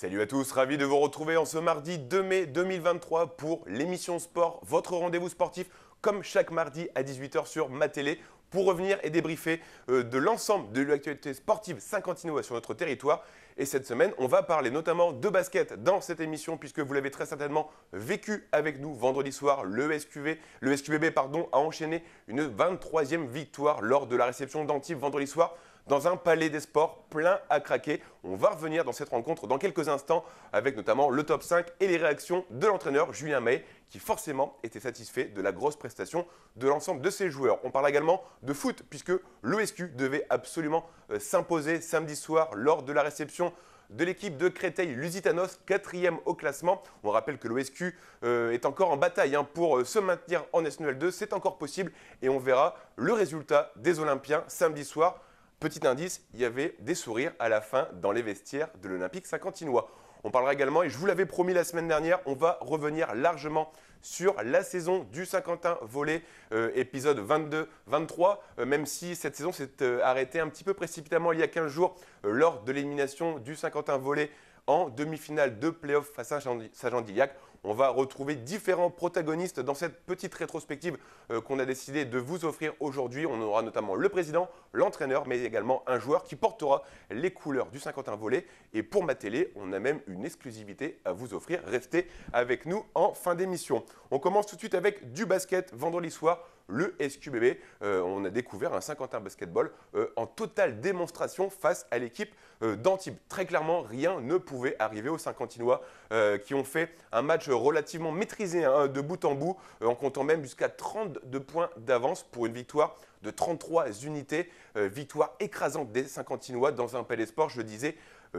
Salut à tous, ravi de vous retrouver en ce mardi 2 mai 2023 pour l'émission Sport, votre rendez-vous sportif comme chaque mardi à 18 h sur ma télé pour revenir et débriefer de l'ensemble de l'actualité sportive saint-quentinoise sur notre territoire. Et cette semaine, on va parler notamment de basket dans cette émission puisque vous l'avez très certainement vécu avec nous vendredi soir. Le SQBB a enchaîné une 23e victoire lors de la réception d'Antibes vendredi soir dans un palais des sports plein à craquer. On va revenir dans cette rencontre dans quelques instants avec notamment le top 5 et les réactions de l'entraîneur Julien Mahé qui forcément était satisfait de la grosse prestation de l'ensemble de ses joueurs. On parle également de foot puisque l'OSQ devait absolument s'imposer samedi soir lors de la réception de l'équipe de Créteil-Lusitanos, 4e au classement. On rappelle que l'OSQ est encore en bataille pour se maintenir en National 2. C'est encore possible et on verra le résultat des Olympiens samedi soir. Petit indice, il y avait des sourires à la fin dans les vestiaires de l'Olympique Saint-Quentinois. On parlera également, et je vous l'avais promis la semaine dernière, on va revenir largement sur la saison du Saint-Quentin volley, épisode 22-23, même si cette saison s'est arrêtée un petit peu précipitamment il y a 15 jours lors de l'élimination du Saint-Quentin volley en demi-finale de play-off face à Saint-Jean-d'Illac. On va retrouver différents protagonistes dans cette petite rétrospective qu'on a décidé de vous offrir aujourd'hui. On aura notamment le président, l'entraîneur, mais également un joueur qui portera les couleurs du Saint-Quentin volley. Et pour ma télé, on a même une exclusivité à vous offrir. Restez avec nous en fin d'émission. On commence tout de suite avec du basket vendredi soir. Le SQBB, on a découvert un Saint-Quentin basketball en totale démonstration face à l'équipe d'Antibes. Très clairement, rien ne pouvait arriver aux Saint-Quentinois qui ont fait un match relativement maîtrisé de bout en bout, en comptant même jusqu'à 32 points d'avance pour une victoire de 33 unités. Victoire écrasante des Saint-Quentinois dans un palais sport, je le disais,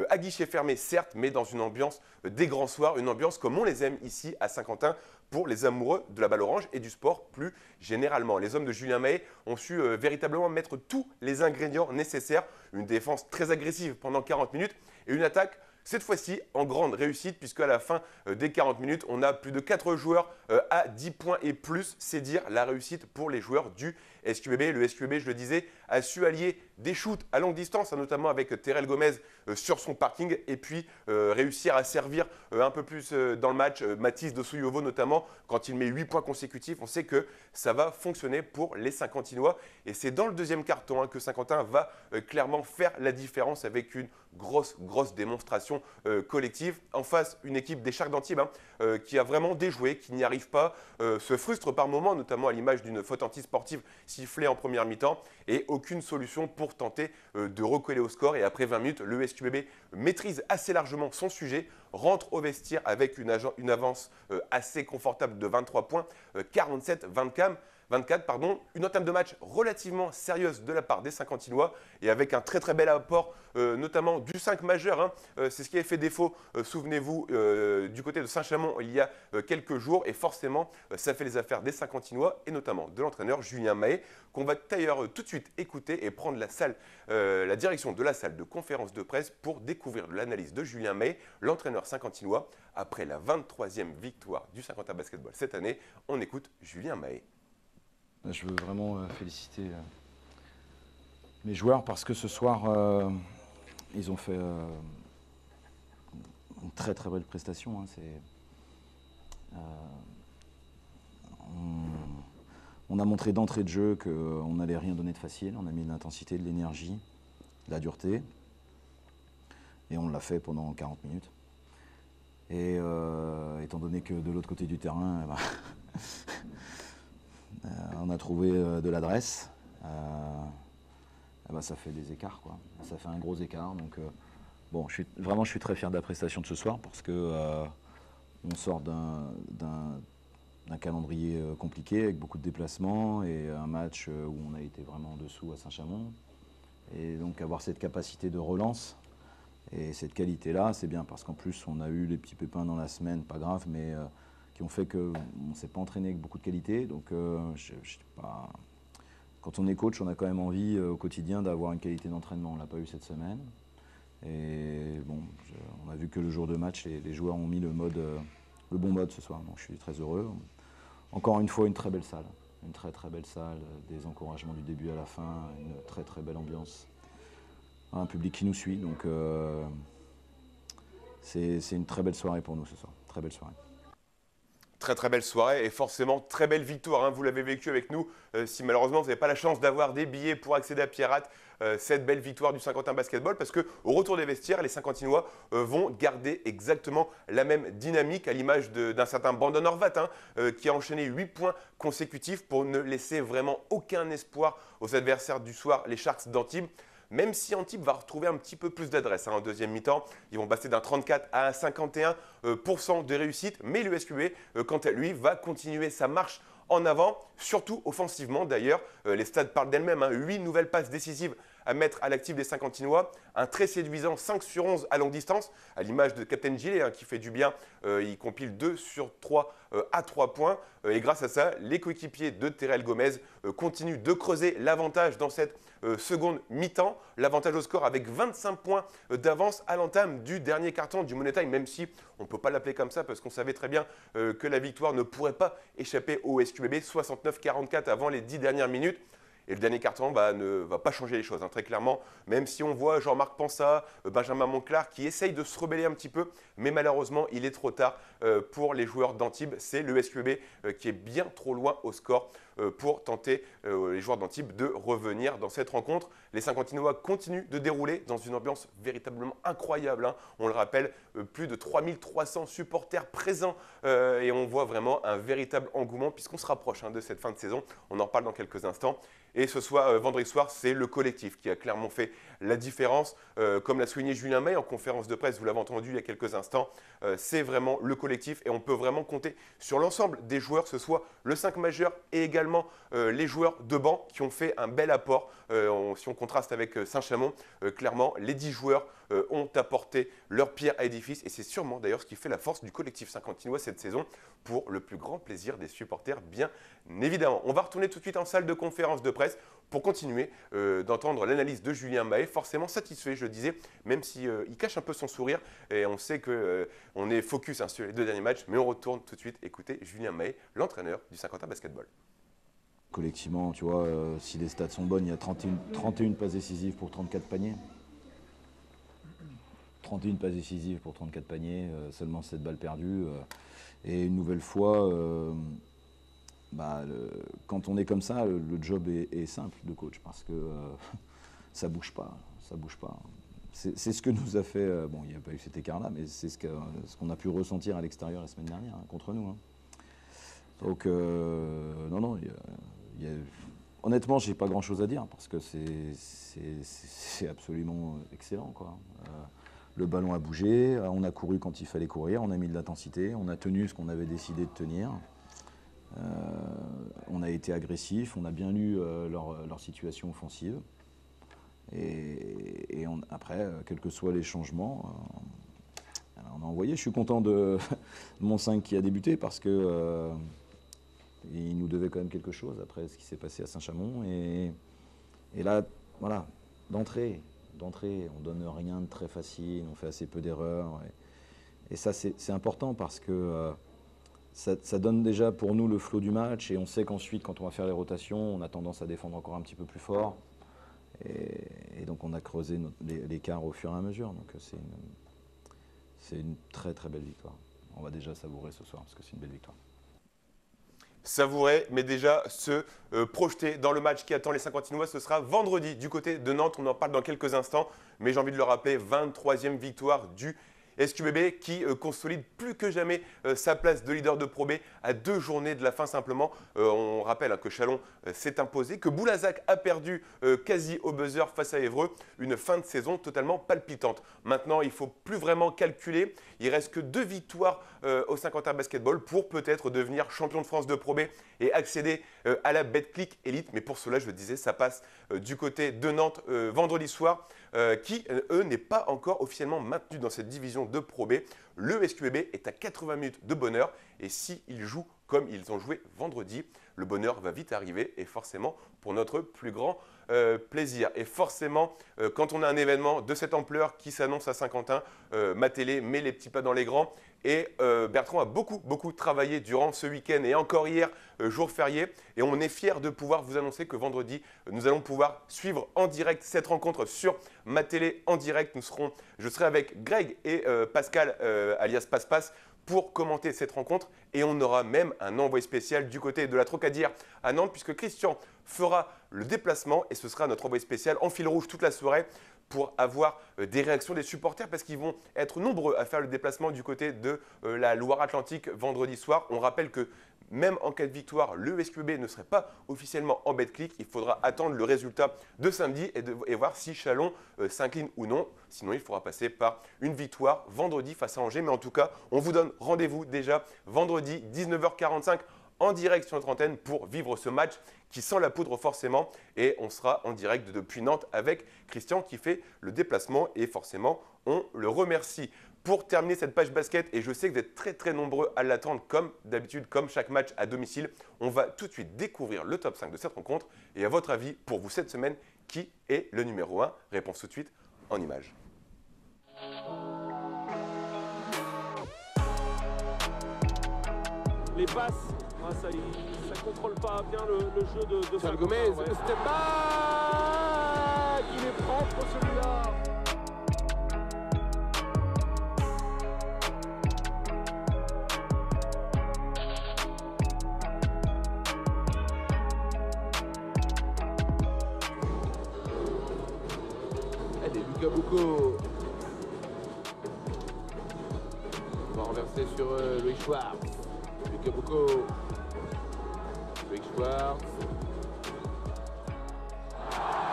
à guichet fermé certes, mais dans une ambiance des grands soirs, une ambiance comme on les aime ici à Saint-Quentin pour les amoureux de la balle orange et du sport plus généralement. Les hommes de Julien Mahé ont su véritablement mettre tous les ingrédients nécessaires, une défense très agressive pendant 40 minutes et une attaque cette fois-ci en grande réussite puisque à la fin des 40 minutes, on a plus de 4 joueurs à 10 points et plus. C'est dire la réussite pour les joueurs du SQBB. Le SQBB, je le disais, a su allier des shoots à longue distance, notamment avec Terrell Gomez sur son parking et puis réussir à servir un peu plus dans le match Mathis de Souyovo notamment quand il met 8 points consécutifs. On sait que ça va fonctionner pour les Saint-Quentinois et c'est dans le deuxième carton que Saint-Quentin va clairement faire la différence avec une grosse démonstration collective. En face, une équipe des Sharks d'Antibes qui a vraiment déjoué, qui n'y arrive pas, se frustre par moments, notamment à l'image d'une faute antisportive sifflée en première mi-temps et aucune solution pour tenter de recoller au score. Et après 20 minutes, le SQBB maîtrise assez largement son sujet, rentre au vestiaire avec une avance assez confortable de 23 points, 47-24. Une entame de match relativement sérieuse de la part des Saint-Quentinois et avec un très bel apport notamment du 5 majeur. C'est ce qui avait fait défaut, souvenez-vous, du côté de Saint-Chamond il y a quelques jours et forcément ça fait les affaires des Saint-Quentinois et notamment de l'entraîneur Julien Mahé qu'on va d'ailleurs tout de suite écouter et prendre la direction de la salle de conférence de presse pour découvrir l'analyse de Julien Mahé, l'entraîneur Saint-Quentinois, après la 23e victoire du Saint-Quentin Basketball cette année. On écoute Julien Mahé. Je veux vraiment féliciter mes joueurs parce que ce soir, ils ont fait une très belle prestation. On a montré d'entrée de jeu qu'on n'allait rien donner de facile. On a mis de l'intensité, de l'énergie, de la dureté. Et on l'a fait pendant 40 minutes. Et étant donné que de l'autre côté du terrain, on a trouvé de l'adresse, ça fait des écarts, quoi. Ça fait un gros écart. Donc, je suis très fier de la prestation de ce soir parce que on sort d'un calendrier compliqué avec beaucoup de déplacements et un match où on a été vraiment en dessous à Saint-Chamond. Et donc avoir cette capacité de relance et cette qualité-là, c'est bien parce qu'en plus on a eu les petits pépins dans la semaine, pas grave, mais qui ont fait qu'on ne s'est pas entraîné avec beaucoup de qualité. Donc, quand on est coach, on a quand même envie au quotidien d'avoir une qualité d'entraînement. On ne l'a pas eu cette semaine. Et bon, on a vu que le jour de match, les joueurs ont mis le bon mode ce soir. Donc, je suis très heureux. Encore une fois, une très belle salle. Une très belle salle, des encouragements du début à la fin, une très belle ambiance. Un public qui nous suit. Donc, c'est une très belle soirée pour nous ce soir. Très belle soirée. Très très belle soirée et forcément très belle victoire, hein. Vous l'avez vécu avec nous. Si malheureusement vous n'avez pas la chance d'avoir des billets pour accéder à Pierrat, cette belle victoire du Saint-Quentin Basketball, parce qu'au retour des vestiaires, les Saint-Quentinois vont garder exactement la même dynamique à l'image d'un certain Brandon Horvat, hein, qui a enchaîné 8 points consécutifs pour ne laisser vraiment aucun espoir aux adversaires du soir, les Sharks d'Antibes. Même si Antibes va retrouver un petit peu plus d'adresse, hein, en deuxième mi-temps. Ils vont passer d'un 34 à un 51% de réussite. Mais l'USQB, quant à lui, va continuer sa marche en avant, surtout offensivement d'ailleurs. Les stats parlent d'elles-mêmes, hein, 8 nouvelles passes décisives à mettre à l'actif des Saint-Quentinois. Un très séduisant 5 sur 11 à longue distance, à l'image de Captain Gillet, hein, qui fait du bien. Il compile 2 sur 3 à 3 points. Et grâce à ça, les coéquipiers de Terrell Gomez continuent de creuser l'avantage dans cette seconde mi-temps. L'avantage au score avec 25 points d'avance à l'entame du dernier carton du Money Time, même si on ne peut pas l'appeler comme ça parce qu'on savait très bien que la victoire ne pourrait pas échapper au SQBB, 69-44 avant les 10 dernières minutes. Et le dernier carton ne va pas changer les choses, hein, très clairement. Même si on voit Jean-Marc Pansat, Benjamin Monclar qui essayent de se rebeller un petit peu. Mais malheureusement, il est trop tard pour les joueurs d'Antibes. C'est le SQB qui est bien trop loin au score pour tenter les joueurs d'Antibes de revenir dans cette rencontre. Les Saint-Quentinois continuent de dérouler dans une ambiance véritablement incroyable, hein. On le rappelle, plus de 3300 supporters présents et on voit vraiment un véritable engouement puisqu'on se rapproche, hein, de cette fin de saison. On en reparle dans quelques instants. Et ce soir, vendredi soir, c'est le collectif qui a clairement fait la différence. Comme l'a souligné Julien May en conférence de presse, vous l'avez entendu il y a quelques instants, c'est vraiment le collectif et on peut vraiment compter sur l'ensemble des joueurs, que ce soit le 5 majeur et également les joueurs de banc qui ont fait un bel apport. Si on contraste avec Saint-Chamond, clairement, les 10 joueurs ont apporté leur pierre à l'édifice et c'est sûrement d'ailleurs ce qui fait la force du collectif Saint-Quentinois cette saison pour le plus grand plaisir des supporters, bien évidemment. On va retourner tout de suite en salle de conférence de presse pour continuer d'entendre l'analyse de Julien Mahé, forcément satisfait, je le disais, même s'il cache un peu son sourire et on sait qu'on est focus, hein, sur les 2 derniers matchs, mais on retourne tout de suite écouter Julien Mahé, l'entraîneur du Saint-Quentin Basketball. Collectivement, tu vois, si les stats sont bonnes, il y a 31 passes décisives pour 34 paniers. 31 passes décisives pour 34 paniers, seulement 7 balles perdues. Et une nouvelle fois, quand on est comme ça, le job est simple de coach parce que ça bouge pas. C'est ce que nous a fait, bon, il n'y a pas eu cet écart-là, mais c'est ce qu'on a pu ressentir à l'extérieur la semaine dernière, hein, contre nous, hein. Donc, non, honnêtement, j'ai pas grand-chose à dire parce que c'est absolument excellent, quoi. Le ballon a bougé, on a couru quand il fallait courir, on a mis de l'intensité, on a tenu ce qu'on avait décidé de tenir. On a été agressif, on a bien lu leur situation offensive. Et après, quels que soient les changements, on a envoyé. Je suis content de mon 5 qui a débuté parce que il nous devait quand même quelque chose après ce qui s'est passé à Saint-Chamond. Et là, voilà, d'entrée, on donne rien de très facile, on fait assez peu d'erreurs. Et ça, c'est important parce que ça donne déjà pour nous le flot du match. Et on sait qu'ensuite, quand on va faire les rotations, on a tendance à défendre encore un petit peu plus fort. Et donc, on a creusé l'écart au fur et à mesure. Donc, c'est une très, très belle victoire. On va déjà savourer ce soir parce que c'est une belle victoire. Savourer, mais déjà se projeter dans le match qui attend les Saint-Quentinois. Ce sera vendredi du côté de Nantes. On en parle dans quelques instants. Mais j'ai envie de le rappeler, 23e victoire du SQBB qui consolide plus que jamais sa place de leader de Pro B à 2 journées de la fin simplement. On rappelle, hein, que Chalon s'est imposé, que Boulazac a perdu quasi au buzzer face à Évreux. Une fin de saison totalement palpitante. Maintenant, il ne faut plus vraiment calculer. Il reste que 2 victoires au Saint-Quentin Basketball pour peut-être devenir champion de France de Pro B et accéder à la Betclic Elite. Mais pour cela, je le disais, ça passe du côté de Nantes vendredi soir, qui, eux, n'est pas encore officiellement maintenu dans cette division de Pro B. Le SQBB est à 80 minutes de bonheur et s'il joue comme ils ont joué vendredi. Le bonheur va vite arriver et forcément pour notre plus grand plaisir. Et forcément, quand on a un événement de cette ampleur qui s'annonce à Saint-Quentin, ma télé met les petits pas dans les grands. Et Bertrand a beaucoup travaillé durant ce week-end et encore hier, jour férié. Et on est fiers de pouvoir vous annoncer que vendredi, nous allons pouvoir suivre en direct cette rencontre sur ma télé en direct. Je serai avec Greg et Pascal, alias Passe-Passe, pour commenter cette rencontre et on aura même un envoyé spécial du côté de la Trocadière à Nantes puisque Christian fera le déplacement et ce sera notre envoyé spécial en fil rouge toute la soirée pour avoir des réactions des supporters parce qu'ils vont être nombreux à faire le déplacement du côté de la Loire-Atlantique vendredi soir. On rappelle que même en cas de victoire, le SQB ne serait pas officiellement en Betclic. Il faudra attendre le résultat de samedi et voir si Chalon s'incline ou non. Sinon, il faudra passer par une victoire vendredi face à Angers. Mais en tout cas, on vous donne rendez-vous déjà vendredi 19h45 en direct sur notre antenne pour vivre ce match qui sent la poudre forcément. Et on sera en direct depuis Nantes avec Christian qui fait le déplacement et forcément, on le remercie. Pour terminer cette page basket, et je sais que vous êtes très nombreux à l'attendre comme d'habitude, comme chaque match à domicile, on va tout de suite découvrir le top 5 de cette rencontre. Et à votre avis, pour vous cette semaine, qui est le numéro 1? Réponse tout de suite en images. Les passes, ça ne contrôle pas bien le jeu de Charles Gomez, ouais. le step back, il est propre celui-là. Allez, Lucas Boucaud. On va renverser sur Loïc Schwartz. Lucas Boucaud. Loïc Schwartz.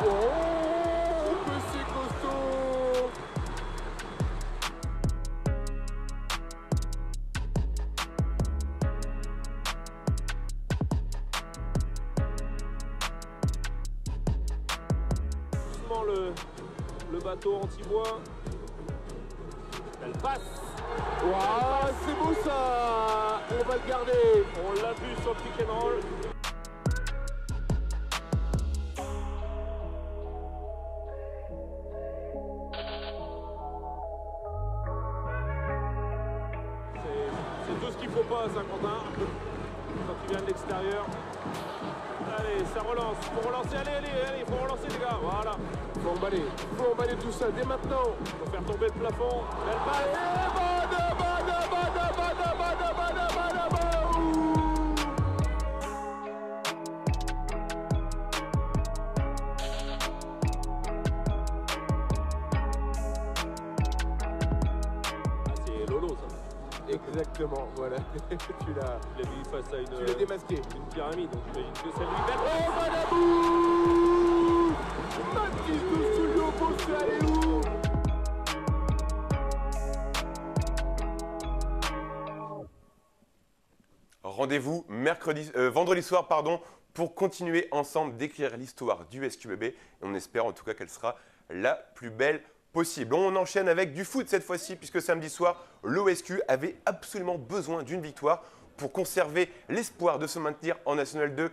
Oh, que c'est costaud! Doucement le bateau anti-bois. Elle passe. Waouh, c'est beau ça! On va le garder! On l'a vu sur le pick and roll. C'est tout ce qu'il ne faut pas à Saint-Quentin quand il vient de l'extérieur. Allez, ça relance. Il faut relancer. Allez, il faut relancer les gars. Voilà. Faut emballer tout ça dès maintenant. Il faut faire tomber le plafond. Elle passe. C'est Lolo ça. Exactement, voilà. Tu l'as Il a mis face à une démasqué. pyramide, donc j'imagine que ça lui pète. Oh, Madabou! Baptiste de Studio, c'est allé où? Rendez-vous vendredi soir pour continuer ensemble d'écrire l'histoire du SQBB. Et on espère en tout cas qu'elle sera la plus belle possible. On enchaîne avec du foot cette fois-ci puisque samedi soir, l'OSQ avait absolument besoin d'une victoire pour conserver l'espoir de se maintenir en National 2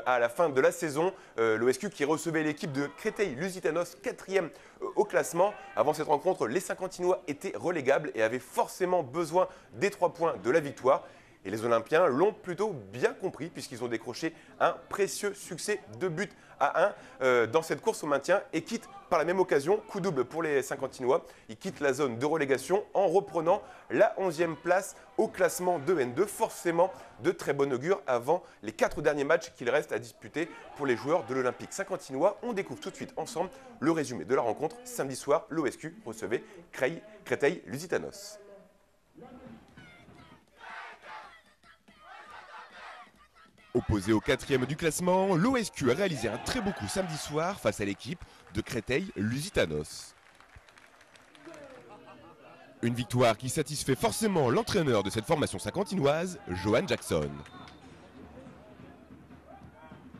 à la fin de la saison. L'OSQ qui recevait l'équipe de Créteil-Lusitanos, 4e au classement. Avant cette rencontre, les Saint-Quentinois étaient relégables et avaient forcément besoin des 3 points de la victoire. Et les Olympiens l'ont plutôt bien compris puisqu'ils ont décroché un précieux succès de but à 1 dans cette course au maintien et quittent par la même occasion, coup double pour les Saint-Quentinois, ils quittent la zone de relégation en reprenant la 11e place au classement de N2. Forcément de très bon augure avant les 4 derniers matchs qu'il reste à disputer pour les joueurs de l'Olympique Saint-Quentinois. On découvre tout de suite ensemble le résumé de la rencontre. Samedi soir, l'OSQ recevait Créteil-Lusitanos. Opposé au 4e du classement, l'OSQ a réalisé un très beau coup samedi soir face à l'équipe de Créteil-Lusitanos. Une victoire qui satisfait forcément l'entraîneur de cette formation saint-quentinoise, Johan Jackson.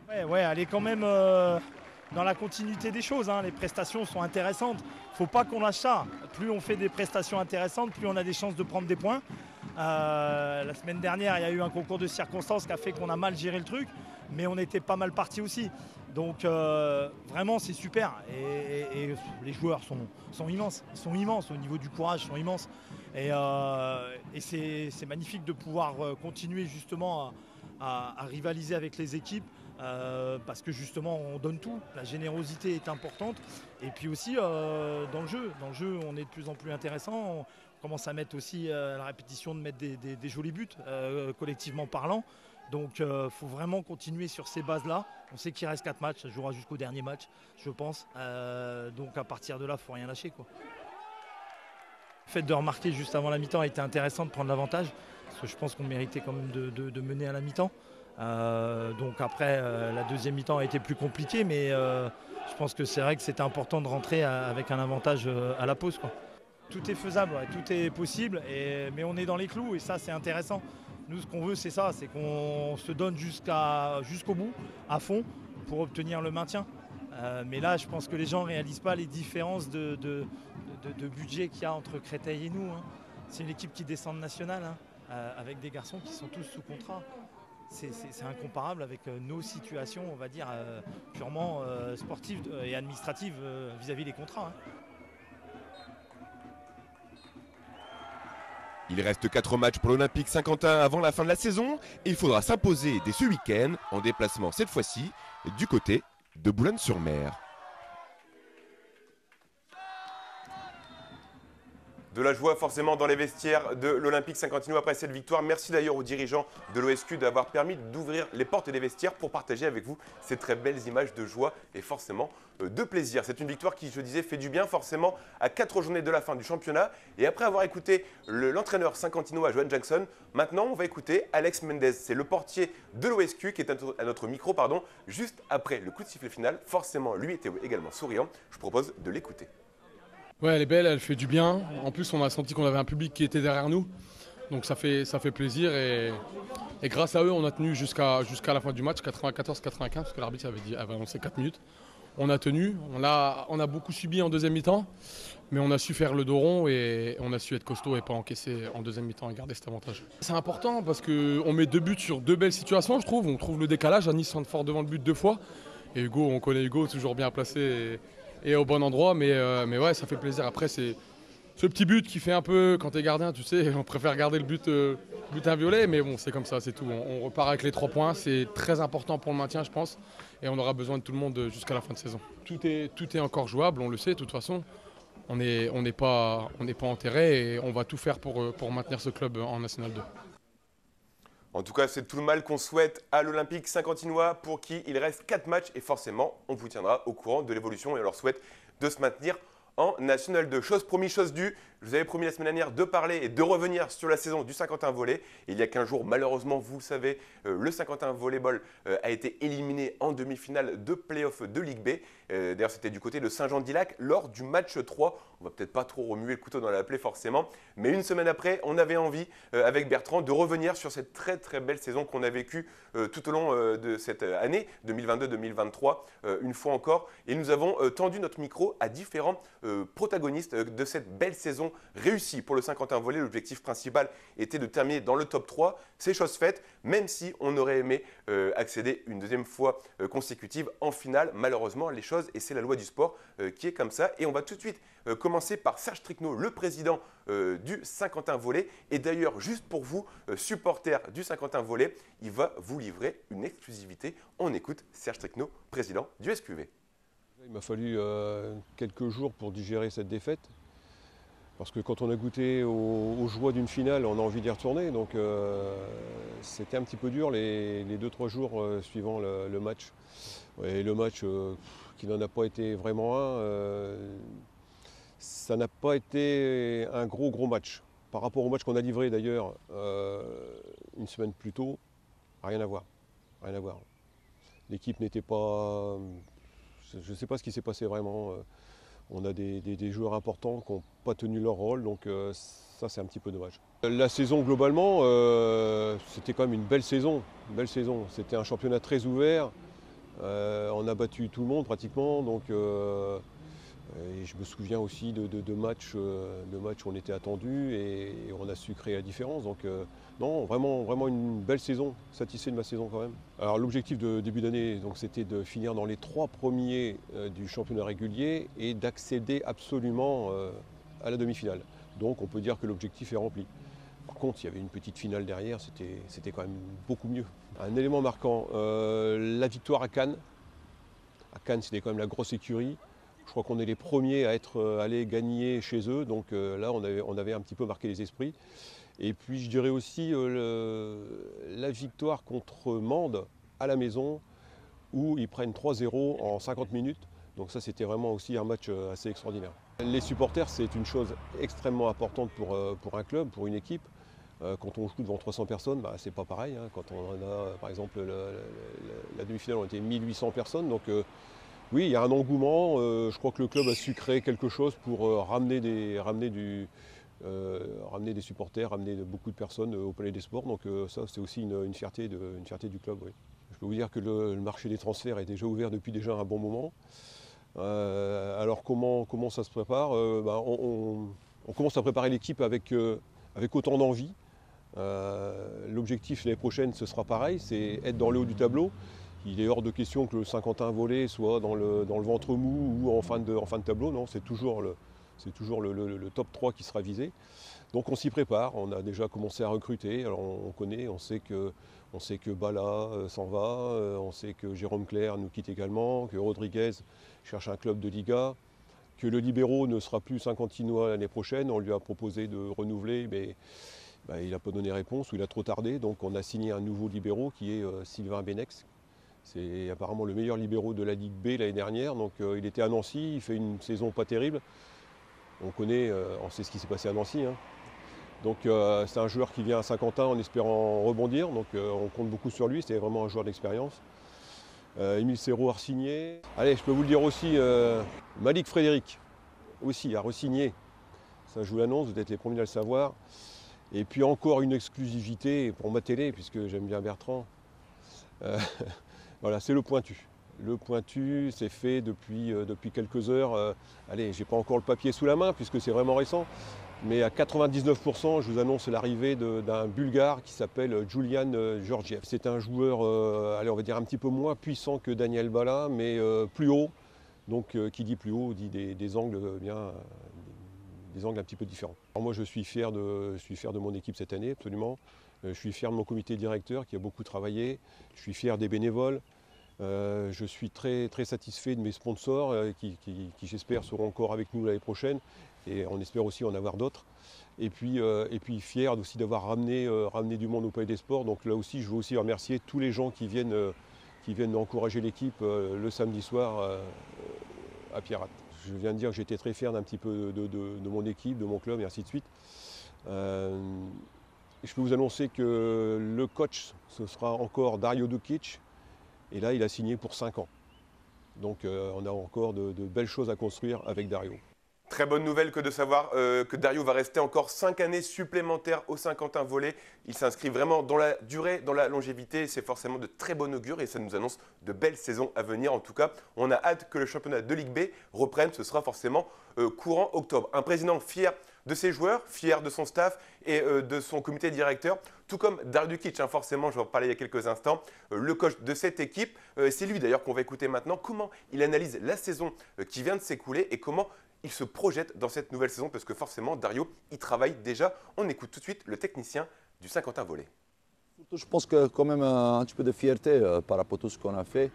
Ouais, elle est quand même dans la continuité des choses. Les prestations sont intéressantes. Il ne faut pas qu'on lâche ça. Plus on fait des prestations intéressantes, plus on a des chances de prendre des points. La semaine dernière, il y a eu un concours de circonstances qui a fait qu'on a mal géré le truc, mais on était pas mal parti aussi. Donc vraiment, c'est super. Et les joueurs sont immenses. Ils sont immenses au niveau du courage, ils sont immenses. Et c'est magnifique de pouvoir continuer justement à rivaliser avec les équipes. Parce que justement on donne tout, la générosité est importante et puis aussi dans le jeu on est de plus en plus intéressant, on commence à mettre aussi à la répétition de mettre des jolis buts collectivement parlant, donc il faut vraiment continuer sur ces bases là. On sait qu'il reste 4 matchs, ça jouera jusqu'au dernier match je pense, donc à partir de là il ne faut rien lâcher quoi. Le fait de remarquer juste avant la mi-temps a été intéressant de prendre l'avantage parce que je pense qu'on méritait quand même de mener à la mi-temps. Donc après la deuxième mi-temps a été plus compliquée, mais je pense que c'est vrai que c'était important de rentrer avec un avantage à la pause quoi. Tout est faisable, ouais, tout est possible, mais on est dans les clous et ça c'est intéressant. Nous ce qu'on veut c'est ça, c'est qu'on se donne jusqu'au bout, à fond, pour obtenir le maintien. Mais là je pense que les gens ne réalisent pas les différences de budget qu'il y a entre Créteil et nous, hein. C'est une équipe qui descend de nationale, hein, avec des garçons qui sont tous sous contrat. C'est incomparable avec nos situations, on va dire, purement sportives et administratives vis-à-vis des contrats, hein. Il reste 4 matchs pour l'Olympique Saint-Quentin avant la fin de la saison et il faudra s'imposer dès ce week-end en déplacement cette fois-ci du côté de Boulogne-sur-Mer. De la joie forcément dans les vestiaires de l'Olympique Saint-Quentinois après cette victoire. Merci d'ailleurs aux dirigeants de l'OSQ d'avoir permis d'ouvrir les portes des vestiaires pour partager avec vous ces très belles images de joie et forcément de plaisir. C'est une victoire qui, je disais, fait du bien forcément à 4 journées de la fin du championnat. Et après avoir écouté l'entraîneur saint-quentinois Johan Jackson, maintenant on va écouter Alex Mendez. C'est le portier de l'OSQ qui est à notre micro, juste après le coup de sifflet final. Forcément, lui était également souriant. Je vous propose de l'écouter. Ouais, elle est belle, elle fait du bien. En plus, on a senti qu'on avait un public qui était derrière nous. Donc ça fait plaisir. Et grâce à eux, on a tenu jusqu'à la fin du match, 94-95, parce que l'arbitre avait annoncé 4 minutes. On a tenu. On a beaucoup subi en deuxième mi-temps, mais on a su faire le dos rond et on a su être costaud et pas encaisser en deuxième mi-temps et garder cet avantage. C'est important parce qu'on met 2 buts sur 2 belles situations, je trouve. On trouve le décalage. À Nice, fort devant le but 2 fois. Et Hugo, on connaît Hugo, toujours bien placé. Et au bon endroit, mais ouais, ça fait plaisir. Après, c'est ce petit but qui fait un peu, quand t'es gardien, tu sais, on préfère garder le but inviolé, mais bon, c'est comme ça, c'est tout. On repart avec les 3 points, c'est très important pour le maintien, je pense, et on aura besoin de tout le monde jusqu'à la fin de saison. Tout est encore jouable, on le sait, de toute façon. On n'est pas enterré et on va tout faire pour maintenir ce club en National 2. En tout cas, c'est tout le mal qu'on souhaite à l'Olympique Saint-Quentinois pour qui il reste 4 matchs et forcément, on vous tiendra au courant de l'évolution et on leur souhaite de se maintenir en National 2. Chose promise, chose due. Je vous avais promis la semaine dernière de parler et de revenir sur la saison du Saint-Quentin Volley. Il y a 15 jours, malheureusement, vous le savez, le Saint-Quentin Volleyball a été éliminé en demi-finale de play-off de Ligue B. D'ailleurs, c'était du côté de Saint-Jean-d'Illac lors du match 3. On va peut-être pas trop remuer le couteau dans la plaie forcément. Mais une semaine après, on avait envie, avec Bertrand, de revenir sur cette très très belle saison qu'on a vécue tout au long de cette année 2022-2023, une fois encore. Et nous avons tendu notre micro à différents protagonistes de cette belle saison réussie pour le Saint-Quentin Volley. L'objectif principal était de terminer dans le top 3. C'est chose faite, même si on aurait aimé accéder une deuxième fois consécutive en finale. Malheureusement, les choses, et c'est la loi du sport qui est comme ça. Et on va tout de suite commencer par Serge Tricnot, le président du Saint-Quentin Volley. Et d'ailleurs, juste pour vous, supporters du Saint-Quentin Volley, il va vous livrer une exclusivité. On écoute Serge Tricnot, président du SQV. Il m'a fallu quelques jours pour digérer cette défaite. Parce que quand on a goûté aux joies d'une finale, on a envie d'y retourner. Donc c'était un petit peu dur les 2-3 jours suivant le match. Et le match qui n'en a pas été vraiment un, ça n'a pas été un gros match. Par rapport au match qu'on a livré d'ailleurs une semaine plus tôt, rien à voir. Rien à voir. L'équipe n'était pas... Je ne sais pas ce qui s'est passé vraiment. On a des joueurs importants qui n'ont pas tenu leur rôle, donc ça c'est un petit peu dommage. La saison globalement, c'était quand même une belle saison. C'était un championnat très ouvert. On a battu tout le monde pratiquement, donc Et je me souviens aussi de matchs où on était attendu et on a su créer la différence. Donc non, vraiment une belle saison, satisfait de ma saison quand même. Alors l'objectif de début d'année, c'était de finir dans les 3 premiers du championnat régulier et d'accéder absolument à la demi-finale. Donc on peut dire que l'objectif est rempli. Par contre, il y avait une petite finale derrière, c'était quand même beaucoup mieux. Un élément marquant, la victoire à Cannes. À Cannes, c'était quand même la grosse écurie. Je crois qu'on est les premiers à être allés gagner chez eux, donc là on avait un petit peu marqué les esprits. Et puis je dirais aussi la victoire contre Mende à la maison, où ils prennent 3-0 en 50 minutes. Donc ça c'était vraiment aussi un match assez extraordinaire. Les supporters, c'est une chose extrêmement importante pour un club, pour une équipe. Quand on joue devant 300 personnes, c'est pas pareil. Hein. Quand on a, par exemple, la demi-finale, on était 1800 personnes. Donc oui, il y a un engouement. Je crois que le club a su créer quelque chose pour ramener des supporters, ramener beaucoup de personnes au Palais des Sports. Donc ça, c'est aussi une fierté du club. Oui. Je peux vous dire que le marché des transferts est déjà ouvert depuis déjà un bon moment. Alors comment ça se prépare on commence à préparer l'équipe avec autant d'envie. L'objectif l'année prochaine, ce sera pareil, c'est être dans le haut du tableau. Il est hors de question que le Saint-Quentin Volley soit dans le ventre mou ou en fin de tableau. Non, c'est toujours le top 3 qui sera visé. Donc on s'y prépare, on a déjà commencé à recruter. Alors on sait que Bala s'en va, on sait que Jérôme Clerc nous quitte également, que Rodriguez cherche un club de Liga, que le libéraux ne sera plus Saint-Quentinois l'année prochaine. On lui a proposé de renouveler, mais il n'a pas donné réponse ou il a trop tardé. Donc on a signé un nouveau libéraux qui est Sylvain Benex. C'est apparemment le meilleur libéraux de la Ligue B l'année dernière. Donc il était à Nancy, il fait une saison pas terrible. On sait ce qui s'est passé à Nancy. Hein. Donc c'est un joueur qui vient à Saint-Quentin en espérant rebondir. Donc on compte beaucoup sur lui, c'est vraiment un joueur d'expérience. Émile Serrault a re-signé. Allez, je peux vous le dire aussi, Malik Frédéric aussi a re-signé. Ça, je vous l'annonce, vous êtes les premiers à le savoir. Et puis encore une exclusivité pour ma télé, puisque j'aime bien Bertrand. Voilà, c'est le pointu. Le pointu, c'est fait depuis quelques heures. Allez, j'ai pas encore le papier sous la main, puisque c'est vraiment récent. Mais à 99%, je vous annonce l'arrivée d'un Bulgare qui s'appelle Julian Georgiev. C'est un joueur, allez, on va dire un petit peu moins puissant que Daniel Bala, mais plus haut. Donc qui dit plus haut, dit des angles des angles un petit peu différents. Alors moi je suis fier de mon équipe cette année, absolument. Je suis fier de mon comité directeur qui a beaucoup travaillé. Je suis fier des bénévoles. Je suis très, très satisfait de mes sponsors qui j'espère seront encore avec nous l'année prochaine. Et on espère aussi en avoir d'autres. Et puis fier aussi d'avoir ramené du monde au Palais des Sports. Donc là aussi, je veux aussi remercier tous les gens qui viennent encourager l'équipe le samedi soir à Pierrat. Je viens de dire que j'étais très fier d'un petit peu de mon équipe, de mon club et ainsi de suite. Je peux vous annoncer que le coach, ce sera encore Dario Dukic. Et là, il a signé pour 5 ans. Donc on a encore de belles choses à construire avec Dario. Très bonne nouvelle que de savoir que Dario va rester encore 5 années supplémentaires au Saint-Quentin Volley. Il s'inscrit vraiment dans la durée, dans la longévité. C'est forcément de très bon augure et ça nous annonce de belles saisons à venir. En tout cas, on a hâte que le championnat de Ligue B reprenne. Ce sera forcément courant octobre. Un président fier de ses joueurs, fier de son staff et de son comité directeur, tout comme Dario Dukic, hein, forcément, je vais en parler il y a quelques instants, le coach de cette équipe. C'est lui d'ailleurs qu'on va écouter maintenant, comment il analyse la saison qui vient de s'écouler et comment il se projette dans cette nouvelle saison, parce que forcément, Dario, il travaille déjà. On écoute tout de suite le technicien du Saint-Quentin Volley. Je pense que quand même un petit peu de fierté par rapport à tout ce qu'on a fait.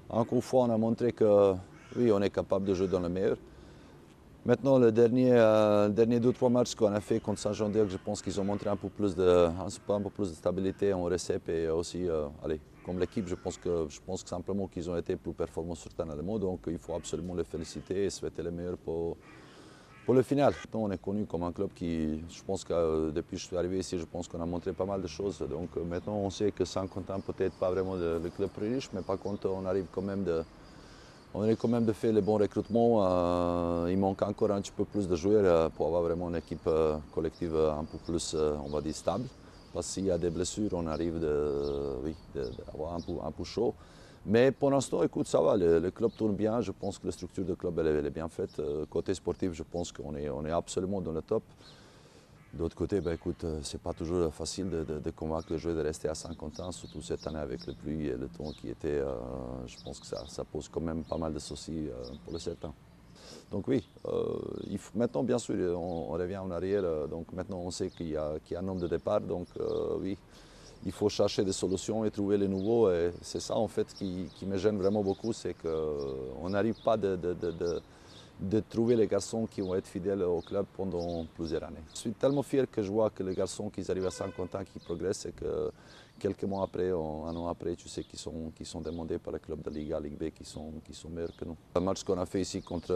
Encore une fois, on a montré que oui, on est capable de jouer dans le meilleur. Maintenant, le dernier 2-3 matchs qu'on a fait contre Saint-Jean-d'Arc, je pense qu'ils ont montré un peu plus de stabilité en récep et aussi, comme l'équipe, je pense que simplement qu'ils ont été plus performants sur certains éléments. Donc, il faut absolument les féliciter et souhaiter le meilleur pour le final. On est connu comme un club qui, je pense que depuis que je suis arrivé ici, je pense qu'on a montré pas mal de choses. Donc, maintenant, on sait que Saint-Quentin peut-être pas vraiment le club plus riche, mais par contre, on arrive quand même de faire les bons recrutements. Il manque encore un petit peu plus de joueurs pour avoir vraiment une équipe collective un peu plus, on va dire, stable. Parce qu'il y a des blessures, on arrive d'avoir un peu chaud. Mais pour l'instant, écoute, ça va, le club tourne bien. Je pense que la structure du club, elle est bien faite. Côté sportif, je pense qu'on est absolument dans le top. D'autre côté, ben, écoute, c'est pas toujours facile de convaincre le joueur de rester à Saint-Quentin, surtout cette année avec le pluie et le temps qui était. Je pense que ça pose quand même pas mal de soucis pour le certains. Donc oui, maintenant bien sûr on revient en arrière, donc maintenant on sait qu'il y a un nombre de départs, donc oui, il faut chercher des solutions et trouver les nouveaux, et c'est ça en fait qui me gêne vraiment beaucoup, c'est qu'on n'arrive pas de trouver les garçons qui vont être fidèles au club pendant plusieurs années. Je suis tellement fier que je vois que les garçons qui arrivent à Saint-Quentin, qui progressent, et que quelques mois après, un an après, tu sais qu'ils sont demandés par le club de Liga, Ligue B, qui sont meilleurs que nous. Le match qu'on a fait ici contre,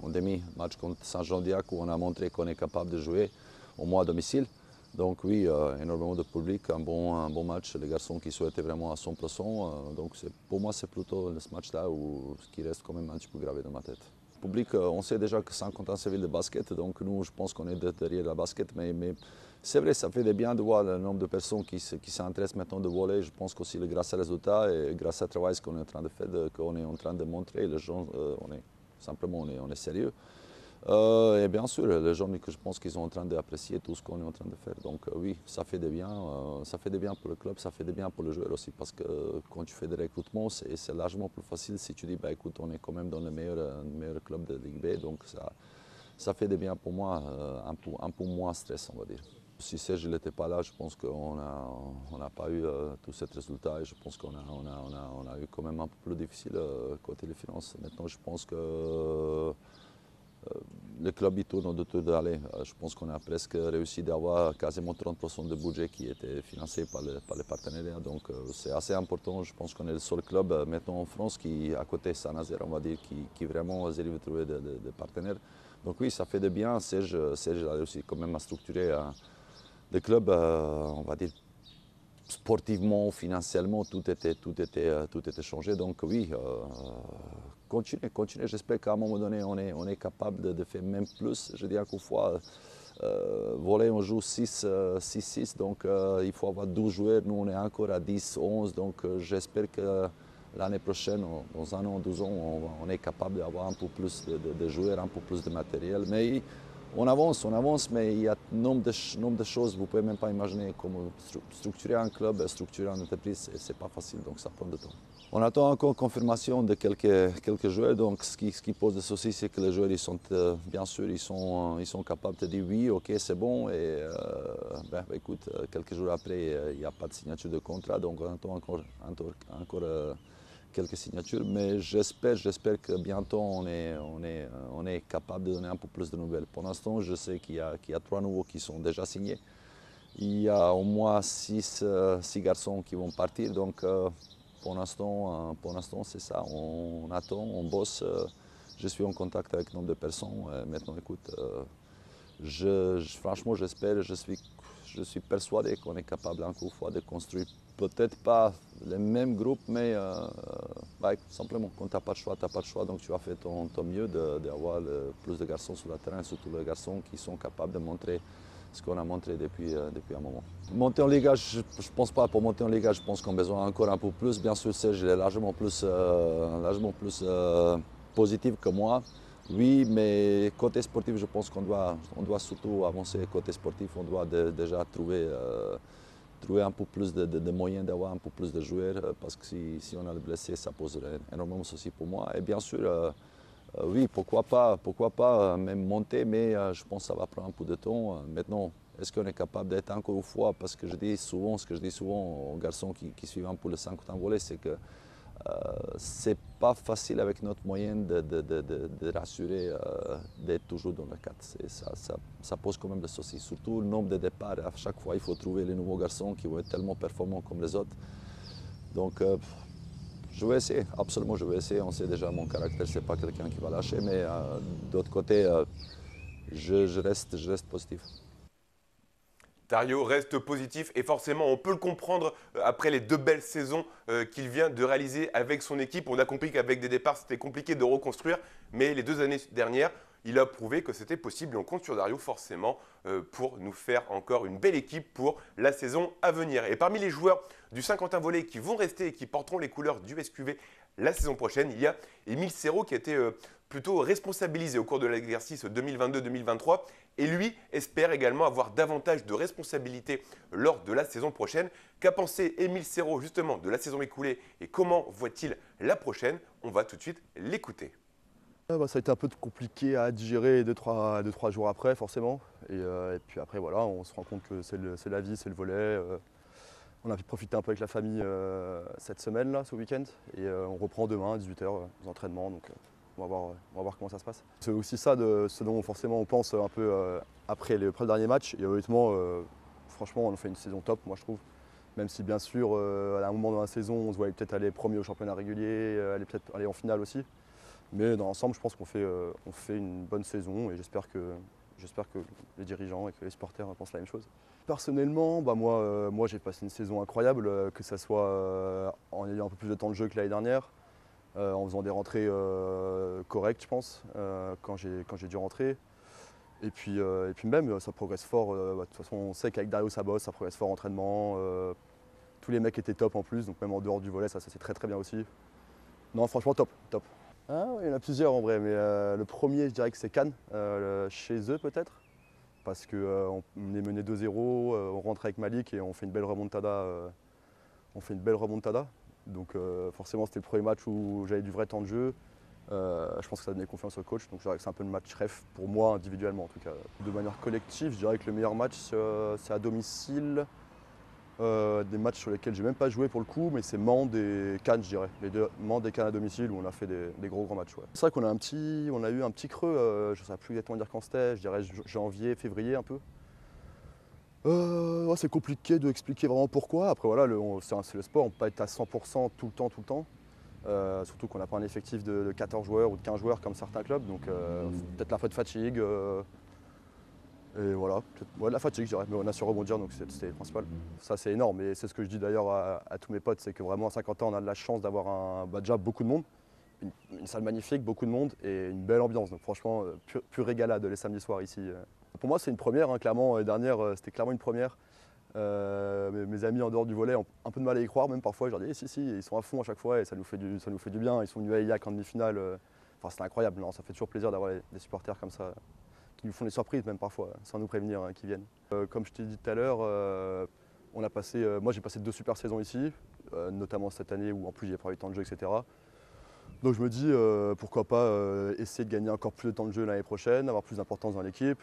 en demi, match contre Saint-Jean-d'Iac, où on a montré qu'on est capable de jouer au moins à domicile. Donc oui, énormément de public, un bon match, les garçons qui souhaitaient vraiment à 100%. Donc pour moi, c'est plutôt ce match-là qui reste quand même un petit peu gravé dans ma tête. Le public, on sait déjà que Saint-Quentin, c'est ville de basket, donc nous, je pense qu'on est derrière la basket, mais c'est vrai, ça fait du bien de voir le nombre de personnes qui s'intéressent maintenant de volley. Je pense qu'aussi grâce aux résultats et grâce au travail qu'on est en train de faire, qu'on est en train de montrer, les gens, on est sérieux. Et bien sûr, les gens, je pense qu'ils sont en train d'apprécier tout ce qu'on est en train de faire. Donc oui, ça fait du bien pour le club, ça fait du bien pour le joueur aussi, parce que quand tu fais des recrutements, c'est largement plus facile si tu dis, bah, écoute, on est quand même dans le meilleur club de Ligue B, donc ça fait du bien pour moi, un peu moins stress, on va dire. Si Serge n'était pas là, je pense qu'on n'a pas eu tous ces résultats, et je pense qu'on a eu quand même un peu plus difficile côté des finances. Maintenant, je pense que le club il tourne autour d'aller. Je pense qu'on a presque réussi d'avoir quasiment 30% de budget qui était financé par les partenariats. Donc c'est assez important. Je pense qu'on est le seul club maintenant en France qui, à côté Saint-Nazaire, on va dire, qui vraiment arrive à trouver des partenaires. Donc oui, ça fait de bien. Serge a réussi quand même à structurer le club, on va dire, sportivement, financièrement, tout était changé. Donc oui, continuez. J'espère qu'à un moment donné, on est capable de faire même plus. Je dis encore une fois, volley, on joue 6-6, donc il faut avoir 12 joueurs. Nous, on est encore à 10, 11, donc j'espère que l'année prochaine, dans un an, 12 ans, on est capable d'avoir un peu plus de joueurs, un peu plus de matériel. Mais on avance, mais il y a un nombre de choses, vous ne pouvez même pas imaginer comment structurer un club, structurer une entreprise, ce n'est pas facile, donc ça prend du temps. On attend encore confirmation de quelques joueurs, donc ce qui pose des soucis, c'est que les joueurs, bien sûr, ils sont capables de dire oui, ok, c'est bon, et écoute, quelques jours après, il n'y a pas de signature de contrat, donc on attend encore quelques signatures, mais j'espère que bientôt on est capable de donner un peu plus de nouvelles. Pour l'instant, je sais qu'il y a 3 nouveaux qui sont déjà signés. Il y a au moins 6 garçons qui vont partir, donc pour l'instant c'est ça. On attend, on bosse. Je suis en contact avec un nombre de personnes. Maintenant, écoute, franchement, j'espère, je suis persuadé qu'on est capable encore une fois de construire peut-être pas le même groupe, mais simplement quand tu n'as pas de choix, donc tu as fait ton mieux d'avoir plus de garçons sur le terrain, surtout les garçons qui sont capables de montrer ce qu'on a montré depuis un moment. Monter en Liga, je ne pense pas. Pour monter en Liga, je pense qu'on a besoin encore un peu plus. Bien sûr, Serge est largement plus positif que moi. Oui, mais côté sportif, je pense qu'on doit surtout avancer. Côté sportif, on doit déjà trouver un peu plus de moyens d'avoir un peu plus de joueurs, parce que si on a le blessé, ça poserait énormément de soucis pour moi. Et bien sûr, oui, pourquoi pas même monter, mais je pense que ça va prendre un peu de temps. Maintenant, est-ce qu'on est capable d'être encore une fois, parce que ce que je dis souvent aux garçons qui suivent un peu le Saint-Quentin volley, c'est que c'est pas facile avec notre moyenne de rassurer d'être toujours dans le 4. Ça pose quand même des soucis, surtout le nombre de départs. À chaque fois, il faut trouver les nouveaux garçons qui vont être tellement performants comme les autres. Donc, je vais essayer, absolument, je vais essayer. On sait déjà mon caractère, c'est pas quelqu'un qui va lâcher, mais d'autre côté, je reste positif. Dario reste positif et forcément on peut le comprendre après les 2 belles saisons qu'il vient de réaliser avec son équipe. On a compris qu'avec des départs c'était compliqué de reconstruire, mais les 2 années dernières, il a prouvé que c'était possible. On compte sur Dario forcément pour nous faire encore une belle équipe pour la saison à venir. Et parmi les joueurs du Saint-Quentin Volley qui vont rester et qui porteront les couleurs du SQV la saison prochaine, il y a Émile Serrault qui a été plutôt responsabilisé au cours de l'exercice 2022-2023 et lui espère également avoir davantage de responsabilités lors de la saison prochaine. Qu'a pensé Émile Serrault justement de la saison écoulée et comment voit-il la prochaine? On va tout de suite l'écouter. Ça a été un peu compliqué à digérer 2-3 jours après forcément. Et puis après voilà, on se rend compte que c'est la vie, c'est le volley. On a pu profiter un peu avec la famille cette semaine, là, ce week-end. Et on reprend demain à 18h les entraînements. Donc on va voir comment ça se passe. C'est aussi ça de ce dont forcément on pense un peu après le dernier match. Et honnêtement, franchement, on a fait une saison top, moi je trouve. Même si bien sûr, à un moment dans la saison, on se voyait peut-être aller premier au championnat régulier, peut-être aller en finale aussi. Mais dans l'ensemble, je pense qu'on fait une bonne saison et j'espère que les dirigeants et que les supporters pensent la même chose. Personnellement, moi j'ai passé une saison incroyable, que ce soit en ayant un peu plus de temps de jeu que l'année dernière, en faisant des rentrées correctes, je pense, quand j'ai dû rentrer. Et puis même, ça progresse fort. De toute façon, on sait qu'avec Dario ça bosse, ça progresse fort en entraînement. Tous les mecs étaient top en plus, donc même en dehors du volley, ça c'est très bien aussi. Non, franchement, top. Ah, il y en a plusieurs en vrai, mais le premier, je dirais que c'est Cannes, chez eux peut-être. Parce qu'on est mené 2-0, on rentre avec Malik et on fait une belle remontada. Donc forcément, c'était le premier match où j'avais du vrai temps de jeu. Je pense que ça donnait confiance au coach, donc je dirais que c'est un peu le match rêve pour moi individuellement en tout cas. De manière collective, je dirais que le meilleur match c'est à domicile. Des matchs sur lesquels j'ai même pas joué pour le coup, mais c'est Mende et Cannes, je dirais. Les deux, Mende et Cannes à domicile où on a fait des gros matchs. Ouais. C'est vrai qu'on a eu un petit creux, je ne sais plus exactement dire quand c'était, je dirais janvier, février un peu. Ouais, c'est compliqué d'expliquer vraiment pourquoi. Après voilà, c'est le sport, on peut pas être à 100% tout le temps. Surtout qu'on n'a pas un effectif de 14 joueurs ou de 15 joueurs comme certains clubs, donc peut-être un peu de fatigue. Et voilà, la fatigue, je dirais, mais on a su rebondir, donc c'était le principal. Ça, c'est énorme, et c'est ce que je dis d'ailleurs à tous mes potes, c'est que vraiment à 50 ans, on a de la chance d'avoir déjà beaucoup de monde, une salle magnifique, beaucoup de monde et une belle ambiance. Donc franchement, pure régalade les samedis soirs ici. Pour moi, c'est une première, hein, clairement. L'année dernière, c'était clairement une première. Mes amis en dehors du volley ont un peu de mal à y croire, même parfois. Je leur dis, si, ils sont à fond à chaque fois et ça nous fait du bien. Ils sont venus à Aillac en demi-finale. Enfin, c'était incroyable. Non, ça fait toujours plaisir d'avoir des supporters comme ça, qui nous font des surprises même parfois, sans nous prévenir, hein, qui viennent. Comme je t'ai dit tout à l'heure, moi j'ai passé 2 super saisons ici, notamment cette année où en plus j'ai pas eu le temps de jeu, etc. Donc je me dis pourquoi pas essayer de gagner encore plus de temps de jeu l'année prochaine, avoir plus d'importance dans l'équipe.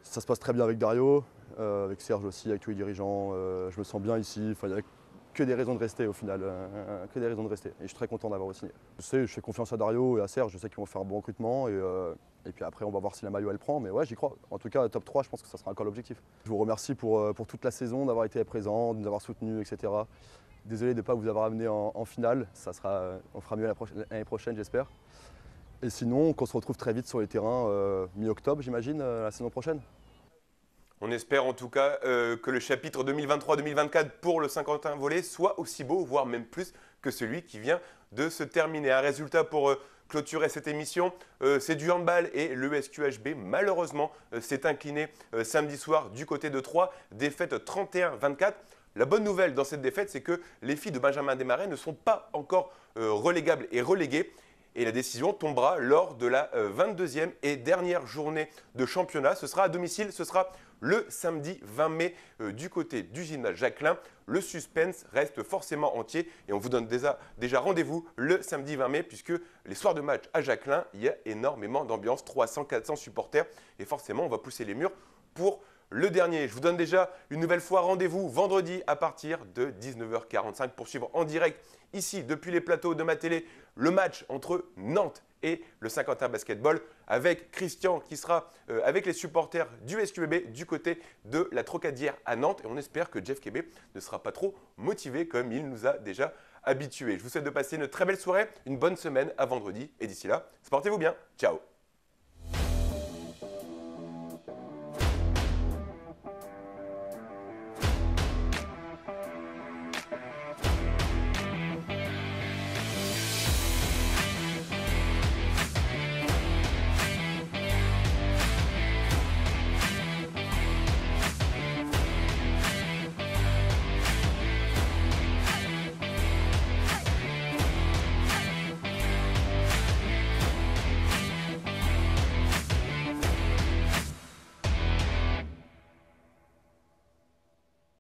Ça se passe très bien avec Dario, avec Serge aussi, avec tous les dirigeants. Je me sens bien ici. Enfin, il n'y a que des raisons de rester au final, que des raisons de rester. Et je suis très content d'avoir signé. Je fais confiance à Dario et à Serge, je sais qu'ils vont faire un bon recrutement. Et puis après, on va voir si la maillot elle prend. Mais ouais, j'y crois. En tout cas, top 3, je pense que ça sera encore l'objectif. Je vous remercie pour toute la saison, d'avoir été présent, de nous avoir soutenus, etc. Désolé de ne pas vous avoir amené en finale. On fera mieux l'année prochaine, j'espère. Et sinon, qu'on se retrouve très vite sur les terrains, mi-octobre, j'imagine, la saison prochaine. On espère en tout cas que le chapitre 2023-2024 pour le Saint-Quentin Volley soit aussi beau, voire même plus que celui qui vient de se terminer. Un résultat pour clôturer cette émission, c'est du handball et le SQHB malheureusement s'est incliné samedi soir du côté de Troyes, défaite 31-24. La bonne nouvelle dans cette défaite, c'est que les filles de Benjamin Desmarais ne sont pas encore relégables et reléguées. Et la décision tombera lors de la 22e et dernière journée de championnat. Ce sera à domicile, ce sera le samedi 20 mai du côté du gymnase Jacquelin. Le suspense reste forcément entier et on vous donne déjà rendez-vous le samedi 20 mai puisque les soirs de match à Jacquelin, il y a énormément d'ambiance, 300-400 supporters et forcément on va pousser les murs pour le dernier. Je vous donne déjà une nouvelle fois rendez-vous vendredi à partir de 19h45 pour suivre en direct ici depuis les plateaux de ma télé le match entre Nantes et le Saint-Quentin Basketball avec Christian qui sera avec les supporters du SQBB du côté de la Trocadière à Nantes et on espère que Jeff Kébé ne sera pas trop motivé comme il nous a déjà habitués. Je vous souhaite de passer une très belle soirée, une bonne semaine à vendredi et d'ici là, portez-vous bien. Ciao.